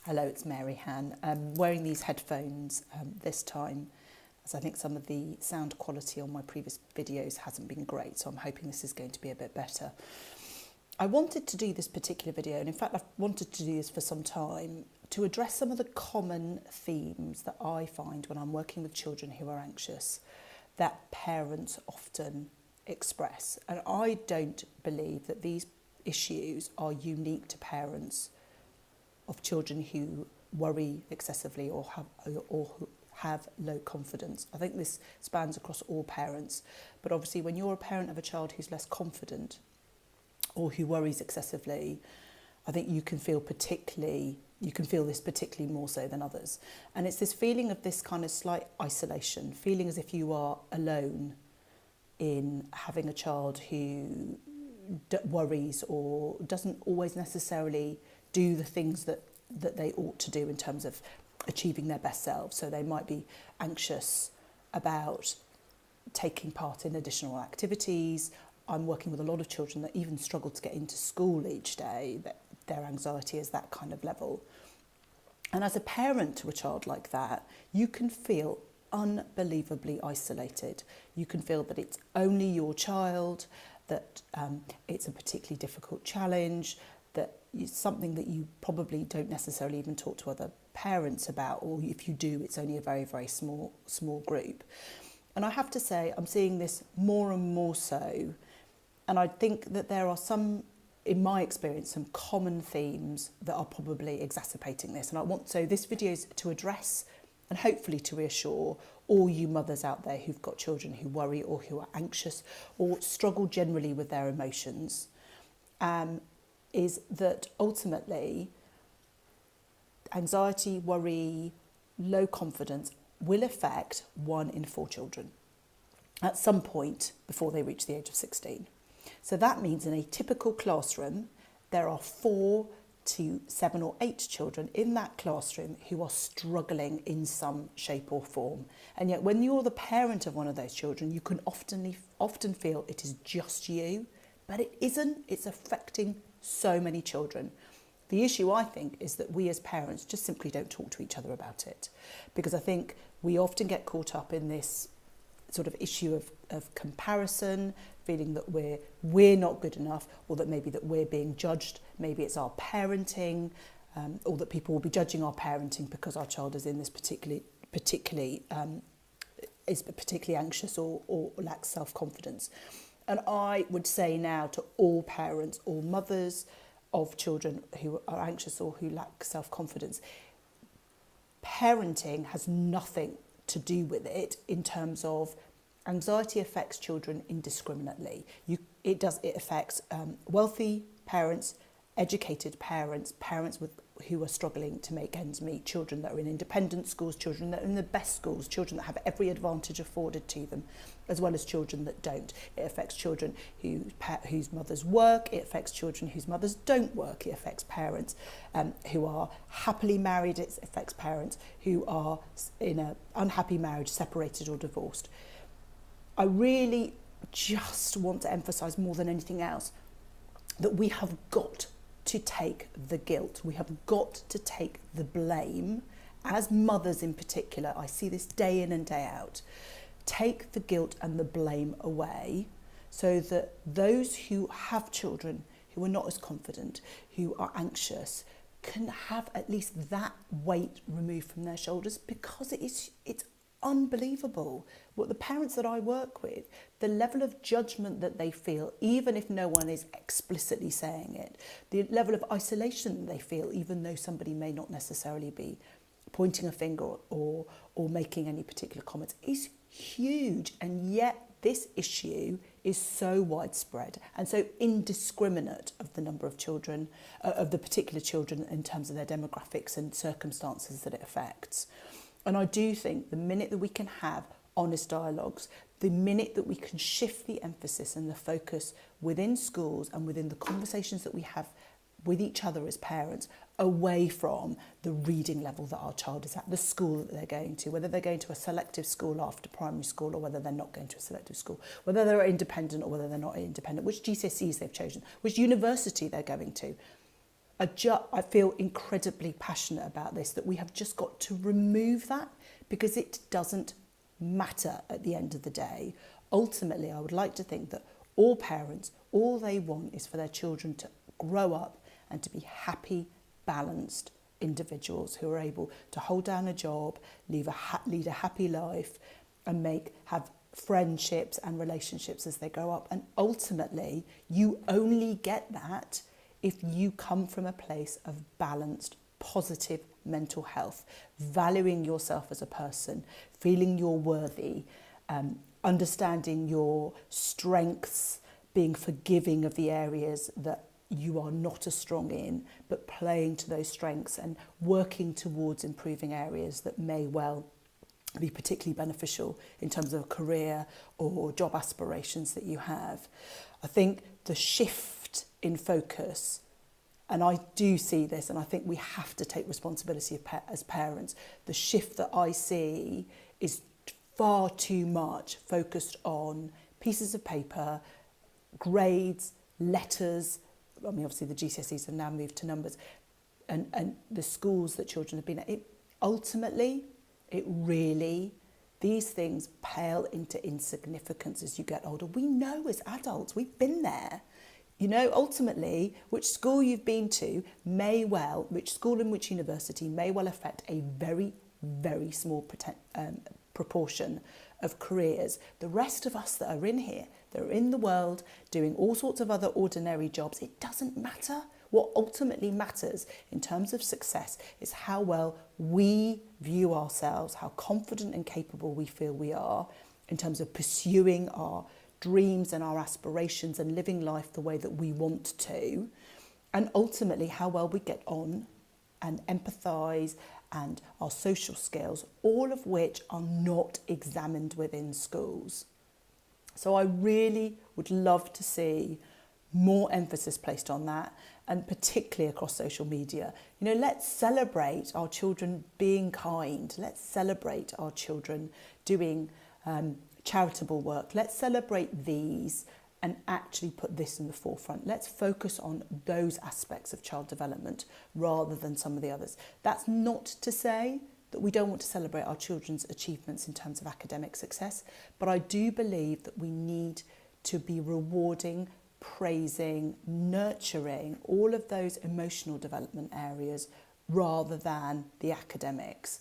Hello, it's Mary Han. I'm wearing these headphones this time, as I think some of the sound quality on my previous videos hasn't been great, so I'm hoping this is going to be a bit better. I wanted to do this particular video, and in fact I've wanted to do this for some time, to address some of the common themes that I find when I'm working with children who are anxious, that parents often express. And I don't believe that these issues are unique to parents of children who worry excessively or who have low confidence. I think this spans across all parents, but obviously when you're a parent of a child who's less confident or who worries excessively, I think you can feel this particularly more so than others. And it's this feeling of this kind of slight isolation, feeling as if you are alone in having a child who worries or doesn't always necessarily do the things that they ought to do in terms of achieving their best selves. So they might be anxious about taking part in additional activities. I'm working with a lot of children that even struggle to get into school each day, that their anxiety is that kind of level. And as a parent to a child like that, you can feel unbelievably isolated. You can feel that it's only your child, that it's a particularly difficult challenge, that it's something that you probably don't necessarily even talk to other parents about, or if you do, it's only a very, very small group. And I have to say, I'm seeing this more and more so, and I think that there are some, in my experience, some common themes that are probably exacerbating this. And so this video is to address and hopefully to reassure all you mothers out there who've got children who worry or who are anxious or struggle generally with their emotions, is that ultimately anxiety, worry, low confidence will affect 1 in 4 children at some point before they reach the age of 16. So that means in a typical classroom, there are 4 to 7 or 8 children in that classroom who are struggling in some shape or form. And yet when you're the parent of one of those children, you can often feel it is just you, but it isn't. It's affecting so many children. The issue, I think, is that we as parents just simply don't talk to each other about it, because I think we often get caught up in this sort of issue of comparison, feeling that we're not good enough, or that maybe that we're being judged. Maybe it's our parenting, or that people will be judging our parenting because our child is in this particularly anxious or lacks self-confidence. And I would say now to all parents, all mothers of children who are anxious or who lack self-confidence, parenting has nothing to do with it in terms of anxiety affects children indiscriminately. It affects wealthy parents, educated parents, parents who are struggling to make ends meet, children that are in independent schools, children that are in the best schools, children that have every advantage afforded to them, as well as children that don't. It affects children whose mothers work. It affects children whose mothers don't work. It affects parents who are happily married. It affects parents who are in an unhappy marriage, separated or divorced. I really just want to emphasise more than anything else that we have got to take the guilt. We have got to take the blame. As mothers in particular, I see this day in and day out. Take the guilt and the blame away so that those who have children who are not as confident, who are anxious, can have at least that weight removed from their shoulders, because it's unbelievable what the parents that I work with, the level of judgment that they feel, even if no one is explicitly saying it, the level of isolation they feel, even though somebody may not necessarily be pointing a finger or making any particular comments, is huge. And yet this issue is so widespread and so indiscriminate of the number of children, of the particular children in terms of their demographics and circumstances that it affects. And I do think the minute that we can have honest dialogues, the minute that we can shift the emphasis and the focus within schools and within the conversations that we have with each other as parents, away from the reading level that our child is at, the school that they're going to, whether they're going to a selective school after primary school or whether they're not going to a selective school, whether they're independent or whether they're not independent, which GCSEs they've chosen, which university they're going to. I feel incredibly passionate about this, that we have just got to remove that, because it doesn't matter at the end of the day. Ultimately, I would like to think that all parents, all they want is for their children to grow up and to be happy, balanced individuals who are able to hold down a job, lead a happy life, and have friendships and relationships as they grow up. And ultimately, you only get that if you come from a place of balanced, positive mental health, valuing yourself as a person, feeling you're worthy, understanding your strengths, being forgiving of the areas that you are not as strong in, but playing to those strengths and working towards improving areas that may well be particularly beneficial in terms of a career or job aspirations that you have. I think the shift in focus, and I do see this, and I think we have to take responsibility as parents, the shift that I see is far too much focused on pieces of paper, grades, letters. I mean, obviously the GCSEs have now moved to numbers, and the schools that children have been at. These things pale into insignificance as you get older. We know as adults, we've been there. You know, ultimately, which school you've been to which school and which university may well affect a very, very small proportion of careers. The rest of us that are in here, that are in the world, doing all sorts of other ordinary jobs, it doesn't matter. What ultimately matters in terms of success is how well we view ourselves, how confident and capable we feel we are in terms of pursuing our dreams and our aspirations and living life the way that we want to, and ultimately how well we get on and empathise and our social skills, all of which are not examined within schools. So I really would love to see more emphasis placed on that, and particularly across social media. You know, let's celebrate our children being kind. Let's celebrate our children doing charitable work. Let's celebrate these and actually put this in the forefront. Let's focus on those aspects of child development rather than some of the others. That's not to say that we don't want to celebrate our children's achievements in terms of academic success, but I do believe that we need to be rewarding, praising, nurturing all of those emotional development areas rather than the academics.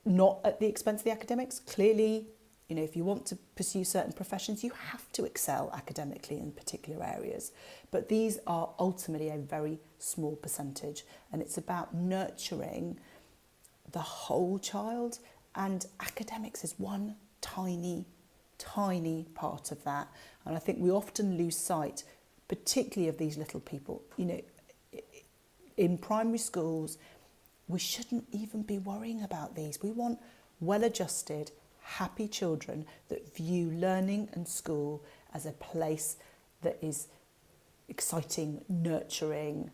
Not at the expense of the academics. Clearly, you know, if you want to pursue certain professions, you have to excel academically in particular areas. But these are ultimately a very small percentage, and it's about nurturing the whole child, and academics is one tiny part of that. And I think we often lose sight, particularly of these little people. You know, in primary schools, we shouldn't even be worrying about these. We want well-adjusted, happy children that view learning and school as a place that is exciting, nurturing,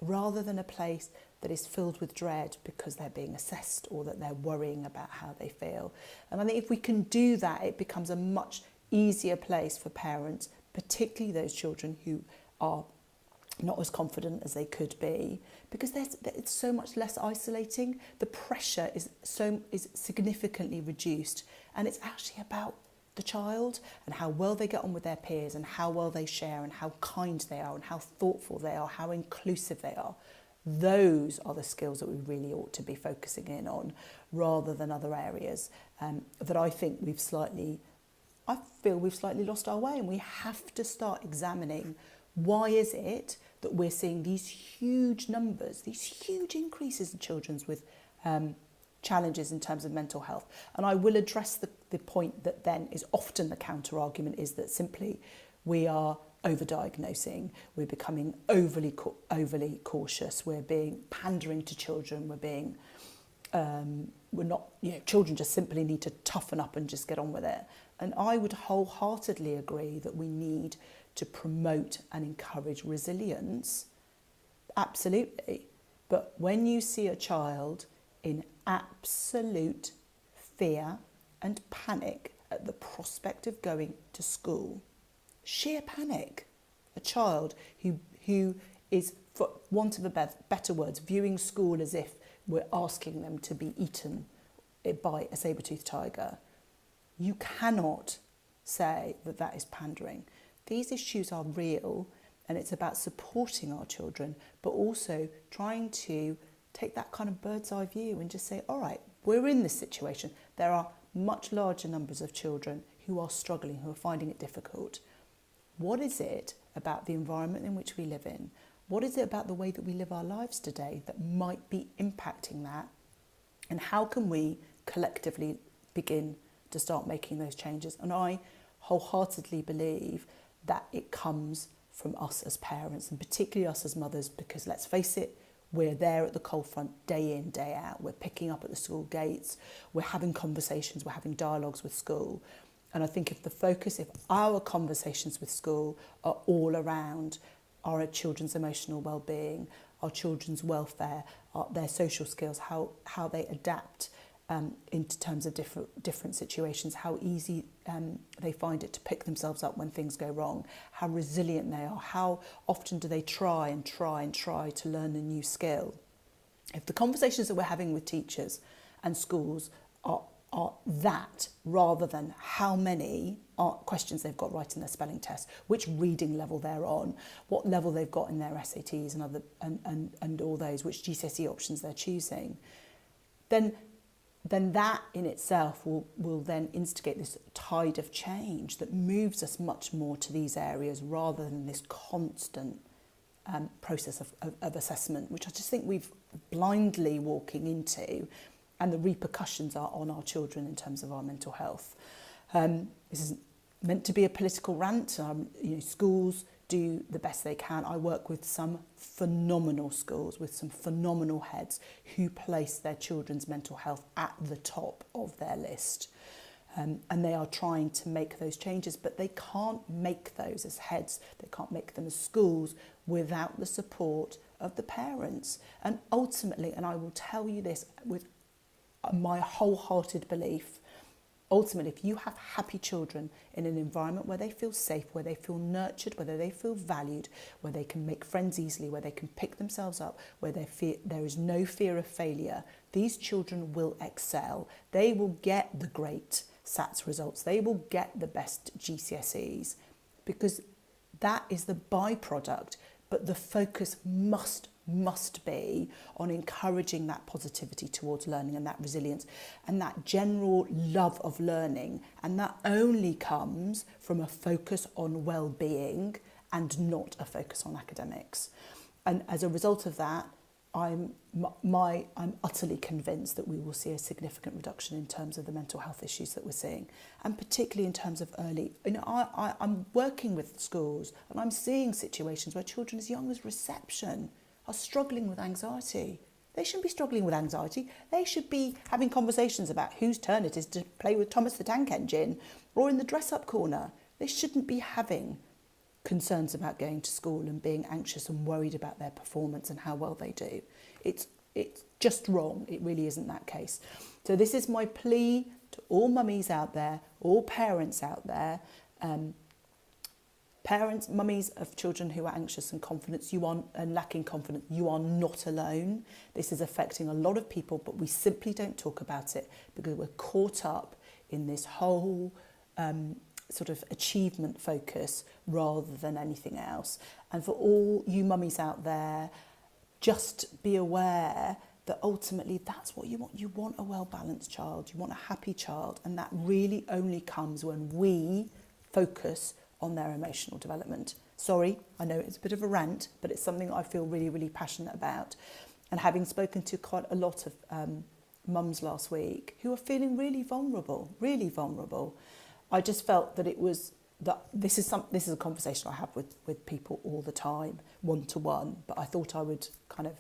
rather than a place that is filled with dread because they're being assessed or that they're worrying about how they feel. And I think if we can do that, it becomes a much easier place for parents, particularly those children who are not as confident as they could be, because it's so much less isolating. The pressure is significantly reduced, and it's actually about the child and how well they get on with their peers and how well they share and how kind they are and how thoughtful they are, how inclusive they are. Those are the skills that we really ought to be focusing in on, rather than other areas that I think we've slightly lost our way. And we have to start examining, why is it that we're seeing these huge numbers, these huge increases in children with challenges in terms of mental health? And I will address the point that then is often the counter argument, is that simply we are overdiagnosing, we're becoming overly cautious, we're being pandering to children, we're not, you know, children just simply need to toughen up and just get on with it. And I would wholeheartedly agree that we need to promote and encourage resilience, absolutely. But when you see a child in absolute fear and panic at the prospect of going to school, sheer panic, a child who is for want of a better words, viewing school as if we're asking them to be eaten by a saber-toothed tiger. You cannot say that that is pandering. These issues are real, and it's about supporting our children, but also trying to take that kind of bird's eye view and just say, all right, we're in this situation. There are much larger numbers of children who are struggling, who are finding it difficult. What is it about the environment in which we live in? What is it about the way that we live our lives today that might be impacting that? And how can we collectively begin to start making those changes? And I wholeheartedly believe that it comes from us as parents, and particularly us as mothers, because let's face it, we're there at the cold front day in, day out. We're picking up at the school gates. We're having conversations. We're having dialogues with school. And I think if our conversations with school are all around our children's emotional well-being, our children's welfare, their social skills, how they adapt in terms of different situations, how easy they find it to pick themselves up when things go wrong, how resilient they are, how often do they try to learn a new skill. If the conversations that we're having with teachers and schools are that, rather than how many questions they've got right in their spelling test, which reading level they're on, what level they've got in their SATs and other and all those, which GCSE options they're choosing, then that in itself will then instigate this tide of change that moves us much more to these areas rather than this constant process of assessment, which I just think we've blindly walking into, and the repercussions are on our children in terms of our mental health. This isn't meant to be a political rant. Schools do the best they can. I work with some phenomenal schools with some phenomenal heads who place their children's mental health at the top of their list. And they are trying to make those changes, but they can't make those as heads, they can't make them as schools without the support of the parents. And ultimately, and I will tell you this with my wholehearted belief, ultimately, if you have happy children in an environment where they feel safe, where they feel nurtured, where they feel valued, where they can make friends easily, where they can pick themselves up, where there is no fear of failure, these children will excel. They will get the great SATs results. They will get the best GCSEs, because that is the byproduct. But the focus must be on encouraging that positivity towards learning and that resilience and that general love of learning. And that only comes from a focus on well-being and not a focus on academics. And as a result of that, I'm utterly convinced that we will see a significant reduction in terms of the mental health issues that we're seeing, and particularly in terms of early. I'm working with schools and I'm seeing situations where children as young as reception are struggling with anxiety. They shouldn't be struggling with anxiety. They should be having conversations about whose turn it is to play with Thomas the Tank Engine or in the dress-up corner. They shouldn't be having concerns about going to school and being anxious and worried about their performance and how well they do. It's just wrong. It really isn't that case. So this is my plea to all mummies out there, all parents out there, parents, mummies of children who are anxious and lacking confidence. You are not alone. This is affecting a lot of people, but we simply don't talk about it because we're caught up in this whole sort of achievement focus rather than anything else. And for all you mummies out there, just be aware that ultimately that's what you want. You want a well-balanced child. You want a happy child. And that really only comes when we focus on their emotional development. Sorry, I know it's a bit of a rant, but it's something I feel really, really passionate about. And having spoken to quite a lot of mums last week who are feeling really vulnerable, I just felt that this is a conversation I have with people all the time, one-to-one, but I thought I would kind of